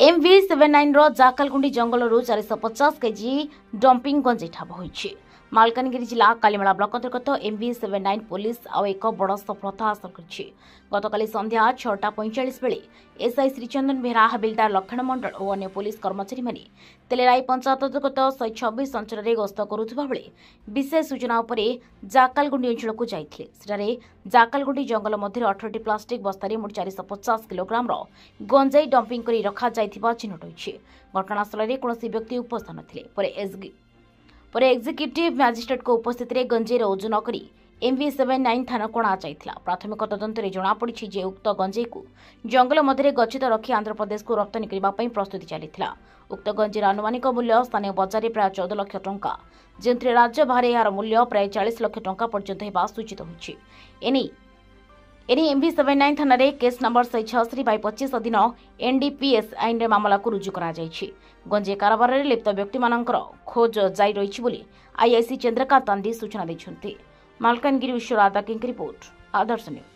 MV79 जाकालगुंडी जंगल 450 KG dumping गंजे ठाब होइछि। मालकानगिरी जिला Kalimela block अंतर्गत MV79 पुलिस आउ एक बड़ सफलता हासिल करिछि। गतकाली संध्या 6:45 बेले एसआई श्रीचंदन बेहरा, हबिलदार लक्षण मंडल और अन्य पुलिस कर्मचारी माने तेलेराई पंचायत अंतर्गत 126 अंचल में गस्त करुवा बेले विशेष सूचना उपरे जाकालगुंडी अंचल को जाइथिले। सेठारे जाकालगुंडी जंगल मध्य 18 प्लास्टिक बस्तारे मोट 450 किलोग्राम गंजाई डंपिंग कर रखा जाइथिबा चिन्हट होइछि। घटनास्थल में कौन व्यक्ति उपस्थित नथिले। पर एक्जिक्यूटिव मैजिस्ट्रेट को उपस्थित में गंजेर ओजन करी MV79 थाना को अणाଯାଇଥିଲା। प्राथमिक तदंत जमापड़ी जे उक्त गंजे को जंगल मध्य गच्छित रखी आंध्र प्रदेश को रप्तानी करने प्रस्तुति चली। उक्त गंजेर आनुमानिक मूल्य स्थानीय बजार में प्राय 14 लाख टंका, जो राज्य बाहर यार मूल्य प्राय 40 लाख टंका पर्यंत होगा सूचित होइछि। एने MV79 थाना केस नंबर 166/25 अधीन NDPS आईन रे मामला को रुजु करा जायछि। गंजे कारोबार रे लिप्त व्यक्ति मानकर खोज जारी रहिछि बोली IIC चंद्रकांत तांदी सूचना दैछन्ति। मालकानगिरी ईश्वर आदा की रिपोर्ट, आदर्श न्यूज।